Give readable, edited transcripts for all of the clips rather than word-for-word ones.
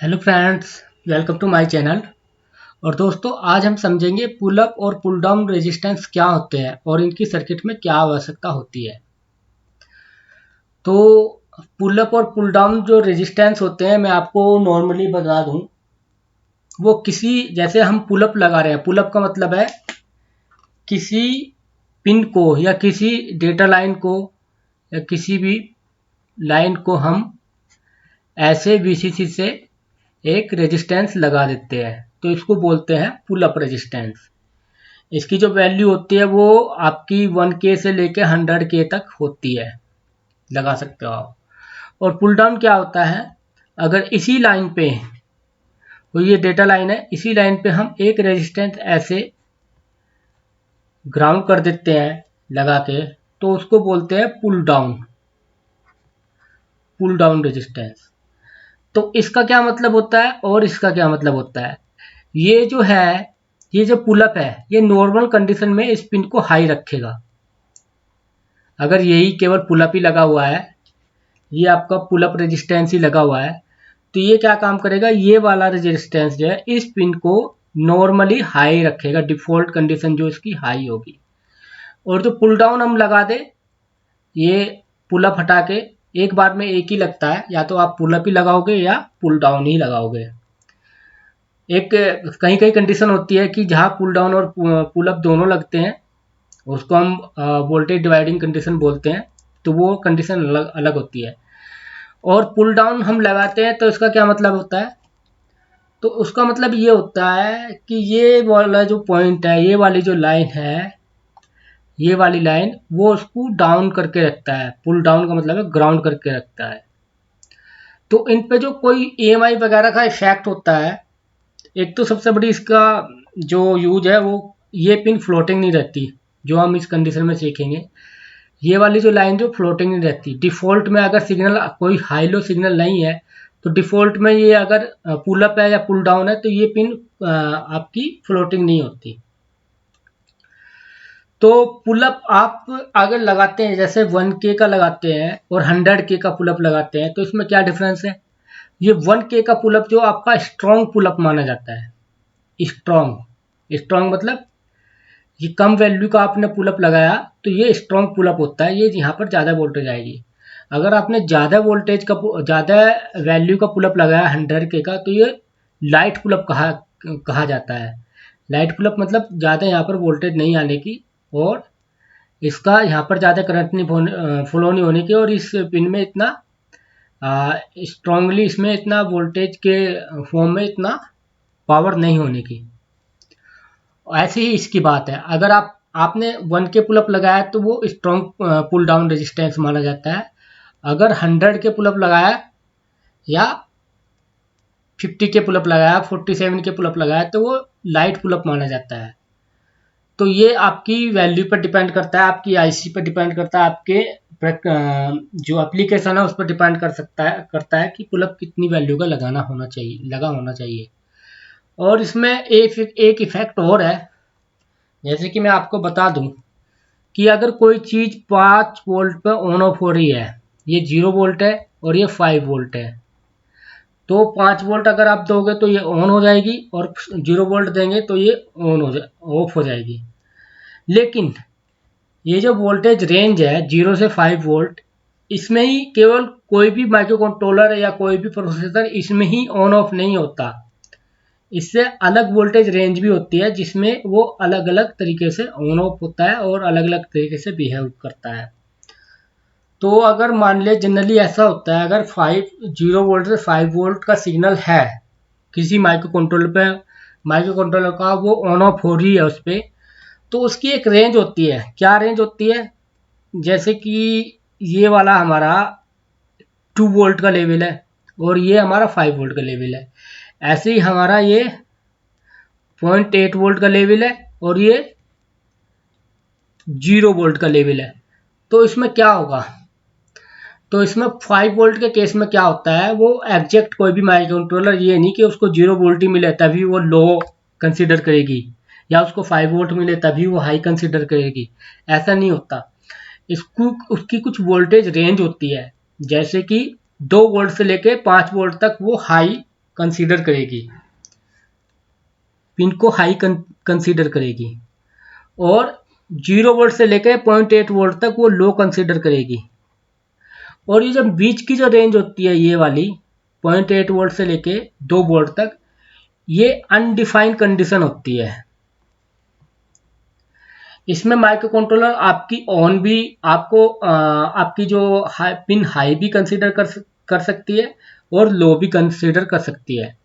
Hello friends, welcome to my channel. और दोस्तों, आज हम समझेंगे पुल अप और पुल डाउन रेजिस्टेंस क्या होते हैं और इनकी सर्किट में क्या आवश्यकता होती है। तो पुल अप और पुल डाउन जो रेजिस्टेंस होते हैं, मैं आपको नॉर्मली बता दूं, वो किसी, जैसे हम पुल अप लगा रहे हैं, पुल अप का मतलब है किसी पिन को या किसी डेटा लाइन को या किसी भी लाइन को हम ऐसे वीसीसी से एक रेजिस्टेंस लगा देते हैं, तो इसको बोलते हैं पुल अप रेजिस्टेंस। इसकी जो वैल्यू होती है वो आपकी 1K से लेके 100K तक होती है, लगा सकते हो आप। और पुल डाउन क्या होता है, अगर इसी लाइन पे, तो ये डेटा लाइन है, इसी लाइन पे हम एक रेजिस्टेंस ऐसे ग्राउंड कर देते हैं लगा के, तो उसको बोलते हैं पुल डाउन रेजिस्टेंस। तो इसका क्या मतलब होता है और इसका क्या मतलब होता है। ये जो है, ये जो पुलअप है, ये नॉर्मल कंडीशन में इस पिन को हाई रखेगा। अगर यही केवल पुलअप ही लगा हुआ है, ये आपका पुलअप रेजिस्टेंस ही लगा हुआ है, तो ये क्या काम करेगा, ये वाला रेजिस्टेंस जो है इस पिन को नॉर्मली हाई रखेगा, डिफॉल्ट कंडीशन जो इसकी हाई होगी। और जो पुल डाउन हम लगा दे, ये पुलअप हटा के एक बार में एक ही लगता है, या तो आप पुलअप ही लगाओगे या पुल डाउन ही लगाओगे। एक कहीं कहीं कंडीशन होती है कि जहाँ पुल डाउन और पुलअप दोनों लगते हैं, उसको हम वोल्टेज डिवाइडिंग कंडीशन बोलते हैं, तो वो कंडीशन अलग अलग होती है। और पुल डाउन हम लगाते हैं तो इसका क्या मतलब होता है, तो उसका मतलब ये होता है कि ये वाला जो पॉइंट है, ये वाली जो लाइन है, ये वाली लाइन वो उसको डाउन करके रखता है। पुल डाउन का मतलब है ग्राउंड करके रखता है। तो इन पे जो कोई EMI वगैरह का इफेक्ट होता है, एक तो सबसे बड़ी इसका जो यूज है, वो ये पिन फ्लोटिंग नहीं रहती, जो हम इस कंडीशन में सीखेंगे। ये वाली जो लाइन जो फ्लोटिंग नहीं रहती, डिफॉल्ट में अगर सिग्नल कोई हाई लो सिग्नल नहीं है, तो डिफॉल्ट में ये अगर पुल अप है या पुल डाउन है, तो ये पिन आपकी फ्लोटिंग नहीं होती। तो पुल अप आप अगर लगाते हैं, जैसे 1K का लगाते हैं और 100K का पुल अप लगाते हैं, तो इसमें क्या डिफरेंस है। ये 1K का पुल अप जो आपका स्ट्रॉन्ग पुल अप माना जाता है। स्ट्रॉन्ग स्ट्रॉन्ग मतलब ये कम वैल्यू का आपने पुलअप लगाया, तो ये स्ट्रॉन्ग पुलअप होता है, ये यहाँ पर ज़्यादा वोल्टेज आएगी। अगर आपने ज़्यादा वोल्टेज का, ज़्यादा वैल्यू का पुलअप लगाया 100K का, तो ये लाइट पुलअप कहा जाता है। लाइट पुलअप मतलब ज़्यादा यहाँ पर वोल्टेज नहीं आने की, और इसका यहाँ पर ज़्यादा करंट नहीं फ्लो नहीं होने की, और इस पिन में इतना स्ट्रांगली इसमें इतना वोल्टेज के फॉर्म में इतना पावर नहीं होने की। ऐसे ही इसकी बात है, अगर आपने 1K पुलअप लगाया तो वो स्ट्रॉन्ग पुल डाउन रेजिस्टेंस माना जाता है। अगर 100K पुलअप लगाया या 50K पुलअप लगाया, 47K पुलअप लगाया, तो वो लाइट पुलअप माना जाता है। तो ये आपकी वैल्यू पर डिपेंड करता है, आपकी IC पर डिपेंड करता है, आपके जो एप्लीकेशन है उस पर डिपेंड करता है कि पुलअप कितनी वैल्यू का लगा होना चाहिए। और इसमें एक इफेक्ट और है, जैसे कि मैं आपको बता दूं कि अगर कोई चीज़ 5 वोल्ट पर ऑन ऑफ हो रही है, ये 0 वोल्ट है और ये 5 वोल्ट है, तो 5 वोल्ट अगर आप दोगे तो ये ऑन हो जाएगी, और 0 वोल्ट देंगे तो ये ऑफ हो जाएगी। लेकिन ये जो वोल्टेज रेंज है 0 से 5 वोल्ट, इसमें ही केवल कोई भी माइक्रो कंट्रोलर या कोई भी प्रोसेसर इसमें ही ऑन ऑफ नहीं होता। इससे अलग वोल्टेज रेंज भी होती है, जिसमें वो अलग अलग तरीके से ऑन ऑफ होता है और अलग अलग तरीके से बिहेव करता है। तो अगर मान लिया जनरली ऐसा होता है, अगर 0 वोल्ट से 5 वोल्ट का सिग्नल है किसी माइक्रो कंट्रोलर पे, माइक्रो कंट्रोलर का वो ऑन ऑफ हो रही है उस पर, तो उसकी एक रेंज होती है। क्या रेंज होती है, जैसे कि ये वाला हमारा 2 वोल्ट का लेवल है और ये हमारा 5 वोल्ट का लेवल है। ऐसे ही हमारा ये 0.8 वोल्ट का लेवल है और ये 0 वोल्ट का लेवल है। तो इसमें क्या होगा, तो इसमें 5 वोल्ट के केस में क्या होता है, वो एग्जैक्ट कोई भी माइक्रो कंट्रोलर ये नहीं कि उसको 0 वोल्ट ही मिले तभी वो लो कंसीडर करेगी, या उसको 5 वोल्ट मिले तभी वो हाई कंसीडर करेगी। ऐसा नहीं होता। इसको उसकी कुछ वोल्टेज रेंज होती है, जैसे कि 2 वोल्ट से लेके 5 वोल्ट तक वो हाई कंसीडर करेगी, पिन को हाई कंसीडर करेगी, और 0 वोल्ट से लेकर 0.8 वोल्ट तक वो लो कंसीडर करेगी। और ये जब बीच की जो रेंज होती है ये वाली 0.8 वोल्ट से लेके 2 वोल्ट तक, ये अनडिफाइंड कंडीशन होती है। इसमें माइक्रो कंट्रोलर आपकी ऑन भी आपको आपकी जो पिन हाई भी कंसीडर कर सकती है और लो भी कंसीडर कर सकती है।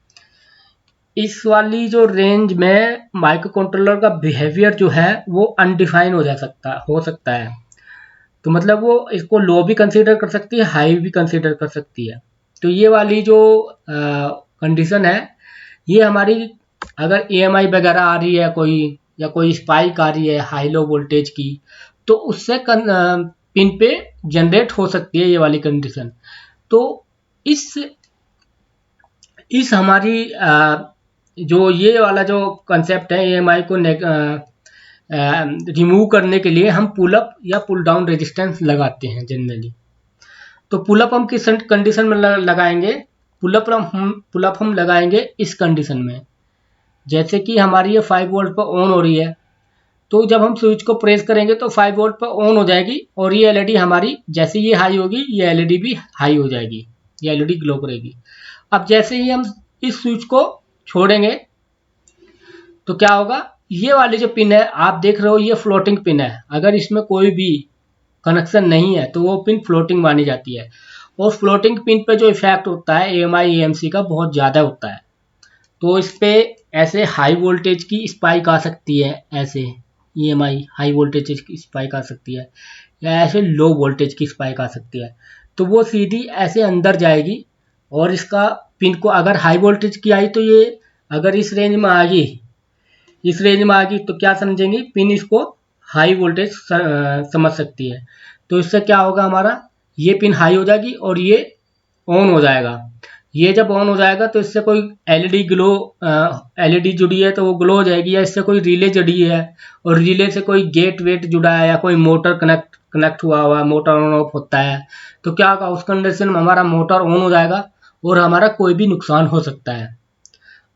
इस वाली जो रेंज में माइक्रो कंट्रोलर का बिहेवियर जो है वो अनडिफाइन हो सकता है। तो मतलब वो इसको लो भी कंसीडर कर सकती है, हाई भी कंसीडर कर सकती है। तो ये वाली जो कंडीशन है, ये हमारी अगर EMI वगैरह आ रही है कोई, या कोई स्पाइक आ रही है हाई लो वोल्टेज की, तो उससे पिन पे जनरेट हो सकती है ये वाली कंडीशन। तो इस हमारी जो ये वाला जो कंसेप्ट है EMI को रिमूव करने के लिए हम पुल अप या पुल डाउन रेजिस्टेंस लगाते हैं जनरली। तो पुल अप हम किस कंडीशन में लगाएंगे? पुल अप हम लगाएंगे इस कंडीशन में, जैसे कि हमारी ये 5 वोल्ट पर ऑन हो रही है, तो जब हम स्विच को प्रेस करेंगे तो 5 वोल्ट पर ऑन हो जाएगी, और ये एलईडी हमारी जैसे ये हाई होगी ये एलईडी भी हाई हो जाएगी, ये एलईडी ग्लो करेगी। अब जैसे ही हम इस स्विच को छोड़ेंगे तो क्या होगा, ये वाली जो पिन है आप देख रहे हो ये फ्लोटिंग पिन है, अगर इसमें कोई भी कनेक्शन नहीं है तो वो पिन फ्लोटिंग मानी जाती है। और फ्लोटिंग पिन पे जो इफेक्ट होता है EMI EMC का बहुत ज़्यादा होता है। तो इस पे ऐसे हाई वोल्टेज की स्पाइक आ सकती है, ऐसे EMI हाई वोल्टेज की स्पाइक आ सकती है, या ऐसे लो वोल्टेज की स्पाइक आ सकती है। तो वो सीधी ऐसे अंदर जाएगी, और इसका पिन को अगर हाई वोल्टेज की आई तो ये अगर इस रेंज में आ गई तो क्या समझेंगे, पिन इसको हाई वोल्टेज समझ सकती है। तो इससे क्या होगा, हमारा ये पिन हाई हो जाएगी और ये ऑन हो जाएगा। ये जब ऑन हो जाएगा तो इससे कोई एलईडी जुड़ी है तो वो ग्लो हो जाएगी, या इससे कोई रिले जुड़ी है और रिले से कोई गेट वेट जुड़ा है, या कोई मोटर कनेक्ट हुआ मोटर ऑन ऑफ होता है, तो क्या होगा, उस कंडीशन में हमारा मोटर ऑन हो जाएगा और हमारा कोई भी नुकसान हो सकता है।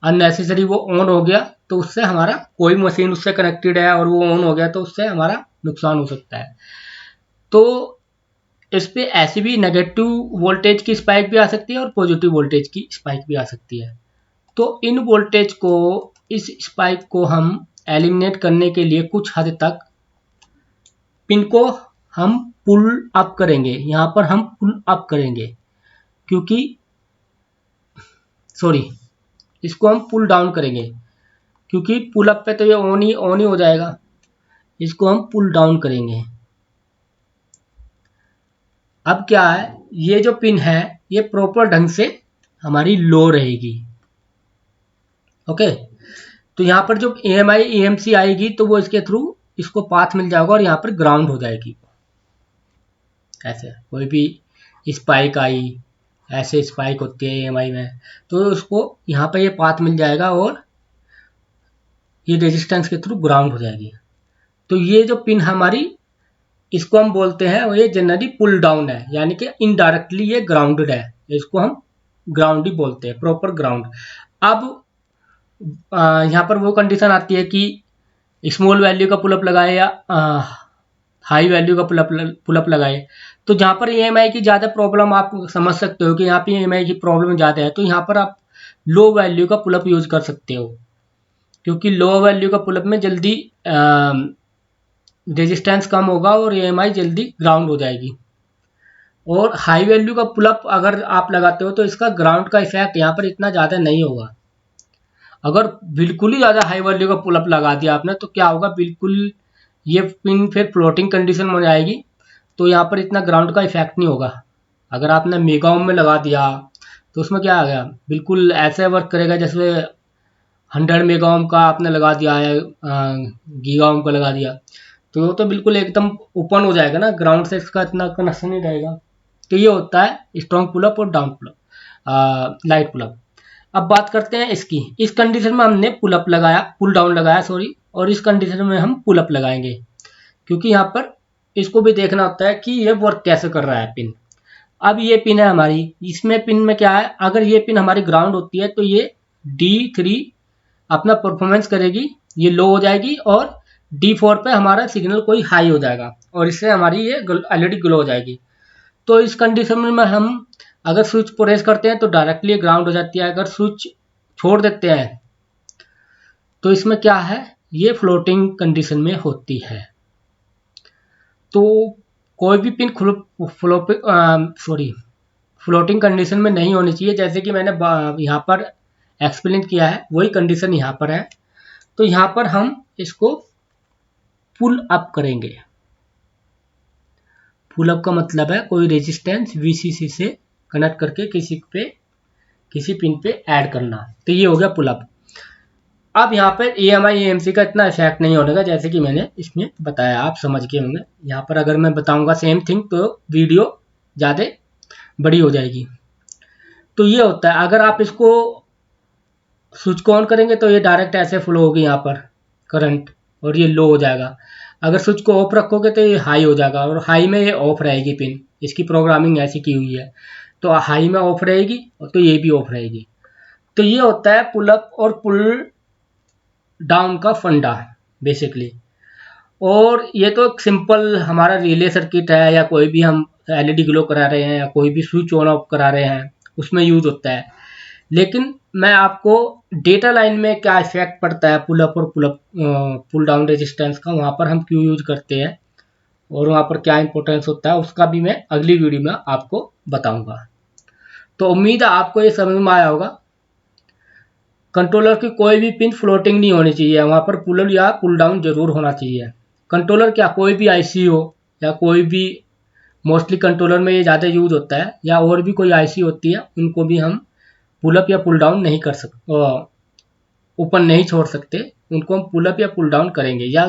अननेसेसरी वो ऑन हो गया तो उससे हमारा कोई मशीन उससे कनेक्टेड है और वो ऑन हो गया तो उससे हमारा नुकसान हो सकता है। तो इस पे ऐसी भी नेगेटिव वोल्टेज की स्पाइक भी आ सकती है और पॉजिटिव वोल्टेज की स्पाइक भी आ सकती है। तो इन वोल्टेज को, इस स्पाइक को हम एलिमिनेट करने के लिए कुछ हद तक पिन को हम पुल अप करेंगे, यहाँ पर हम पुल अप करेंगे, क्योंकि इसको हम पुल डाउन करेंगे, क्योंकि पुल अप पे तो ये ऑन ही हो जाएगा। इसको हम पुल डाउन करेंगे। अब क्या है, ये जो पिन है ये प्रॉपर ढंग से हमारी लो रहेगी। ओके, तो यहाँ पर जो EMI EMC आएगी तो वो इसके थ्रू इसको पाथ मिल जाएगा और यहाँ पर ग्राउंड हो जाएगी। ऐसे कोई भी स्पाइक आई, ऐसे स्पाइक होती है EMI में, तो उसको यहाँ पर ये पाथ मिल जाएगा और ये रेजिस्टेंस के थ्रू ग्राउंड हो जाएगी। तो ये जो पिन हमारी, इसको हम बोलते हैं, ये जनरली पुल डाउन है, यानी कि इनडायरेक्टली ये ग्राउंडेड है, इसको हम ग्राउंड ही बोलते हैं, प्रॉपर ग्राउंड। अब यहाँ पर वो कंडीशन आती है कि स्मॉल वैल्यू का पुल अप लगाए या हाई वैल्यू का पुल अप लगाए। तो जहाँ पर EMI की ज़्यादा प्रॉब्लम आप समझ सकते हो कि यहाँ पे EMI की प्रॉब्लम ज़्यादा है, तो यहाँ पर आप लो वैल्यू का पुल अप यूज कर सकते हो, क्योंकि लो वैल्यू का पुल अप में जल्दी रेजिस्टेंस कम होगा और EMI जल्दी ग्राउंड हो जाएगी। और हाई वैल्यू का पुल अप अगर आप लगाते हो तो इसका ग्राउंड का इफेक्ट यहाँ पर इतना ज़्यादा नहीं होगा। अगर बिल्कुल ही ज़्यादा हाई वैल्यू का पुल अप लगा दिया आपने तो क्या होगा, बिल्कुल ये पिन फिर फ्लोटिंग कंडीशन में जाएगी, तो यहाँ पर इतना ग्राउंड का इफेक्ट नहीं होगा। अगर आपने मेगा ओम में लगा दिया तो उसमें क्या आ गया, बिल्कुल ऐसे वर्क करेगा जैसे 100 मेगा ओम का आपने लगा दिया है, गीगा ओम का लगा दिया, तो वो तो बिल्कुल एकदम ओपन हो जाएगा ना, ग्राउंड से इसका इतना कनेक्शन नहीं रहेगा। तो ये होता है स्ट्रॉन्ग पुल अप और down pull up, light pull up. अब बात करते हैं इसकी, इस कंडीशन में हमने पुल डाउन लगाया और इस कंडीशन में हम पुल अप लगाएंगे, क्योंकि यहाँ पर इसको भी देखना होता है कि ये वर्क कैसे कर रहा है पिन। अब ये पिन है हमारी, इसमें पिन में क्या है, अगर ये पिन हमारी ग्राउंड होती है तो ये D3 अपना परफॉर्मेंस करेगी, ये लो हो जाएगी, और D4 पे हमारा सिग्नल कोई हाई हो जाएगा और इससे हमारी ये LED ग्लो हो जाएगी। तो इस कंडीशन में हम अगर स्विच प्रेस करते हैं तो डायरेक्टली ग्राउंड हो जाती है, अगर स्विच छोड़ देते हैं तो इसमें क्या है, ये फ्लोटिंग कंडीशन में होती है। तो कोई भी पिन फ्लोटिंग कंडीशन में नहीं होनी चाहिए, जैसे कि मैंने यहाँ पर एक्सप्लेन किया है वही कंडीशन यहाँ पर है। तो यहाँ पर हम इसको पुल अप करेंगे। पुल अप का मतलब है कोई रेजिस्टेंस VCC से कनेक्ट करके किसी पिन पे ऐड करना। तो ये हो गया पुल अप। अब यहाँ पर EMI EMC का इतना इफेक्ट नहीं होने का, जैसे कि मैंने इसमें बताया, आप समझ गए होंगे। यहाँ पर अगर मैं बताऊंगा सेम थिंग तो वीडियो ज़्यादा बड़ी हो जाएगी। तो ये होता है, अगर आप इसको स्विच को ऑन करेंगे तो ये डायरेक्ट ऐसे फ्लो होगी यहाँ पर करंट, और ये लो हो जाएगा। अगर स्विच को ऑफ रखोगे तो ये हाई हो जाएगा, और हाई में ये ऑफ रहेगी पिन, इसकी प्रोग्रामिंग ऐसी की हुई है। तो हाई में ऑफ रहेगी तो ये भी ऑफ रहेगी। तो ये होता है पुल अप और पुल डाउन का फंडा बेसिकली। और ये तो एक सिंपल हमारा रिले सर्किट है, या कोई भी हम LED ग्लो करा रहे हैं या कोई भी स्विच ऑन ऑफ करा रहे हैं उसमें यूज होता है। लेकिन मैं आपको डेटा लाइन में क्या इफेक्ट पड़ता है पुल अप और पुल डाउन रेजिस्टेंस का, वहाँ पर हम क्यों यूज करते हैं और वहाँ पर क्या इंपॉर्टेंस होता है, उसका भी मैं अगली वीडियो में आपको बताऊंगा। तो उम्मीद है आपको ये समझ में आया होगा। कंट्रोलर की कोई भी पिन फ्लोटिंग नहीं होनी चाहिए, वहाँ पर पुल अप या पुल डाउन जरूर होना चाहिए। कंट्रोलर क्या, कोई भी IC हो या कोई भी, मोस्टली कंट्रोलर में ये ज़्यादा यूज होता है, या और भी कोई IC होती है, उनको भी हम पुल अप या पुल डाउन नहीं कर सकते, ओपन नहीं छोड़ सकते, उनको हम पुल अप या पुल डाउन करेंगे। या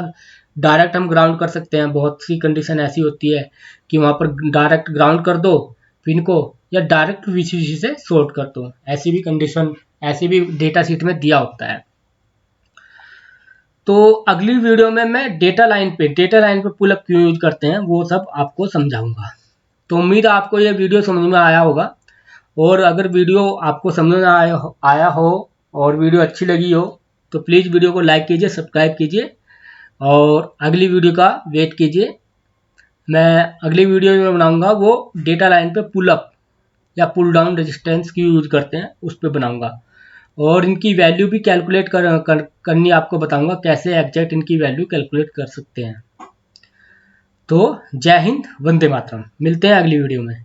डायरेक्ट हम ग्राउंड कर सकते हैं, बहुत सी कंडीशन ऐसी होती है कि वहाँ पर डायरेक्ट ग्राउंड कर दो पिन को, या डायरेक्ट VCC से शॉर्ट कर दो, ऐसी भी कंडीशन, ऐसी भी डेटा शीट में दिया होता है। तो अगली वीडियो में मैं डेटा लाइन पे पुल अप क्यों यूज करते हैं वो सब आपको समझाऊंगा। तो उम्मीद है आपको ये वीडियो समझ में आया होगा, और अगर वीडियो आपको समझ में आया हो और वीडियो अच्छी लगी हो तो प्लीज़ वीडियो को लाइक कीजिए, सब्सक्राइब कीजिए, और अगली वीडियो का वेट कीजिए। मैं अगली वीडियो में बनाऊंगा वो डेटा लाइन पे पुल अप या पुल डाउन रेजिस्टेंस की यूज करते हैं उस पर बनाऊंगा, और इनकी वैल्यू भी कैलकुलेट करनी आपको बताऊंगा, कैसे एग्जैक्ट इनकी वैल्यू कैलकुलेट कर सकते हैं। तो जय हिंद, वंदे मातरम, मिलते हैं अगली वीडियो में।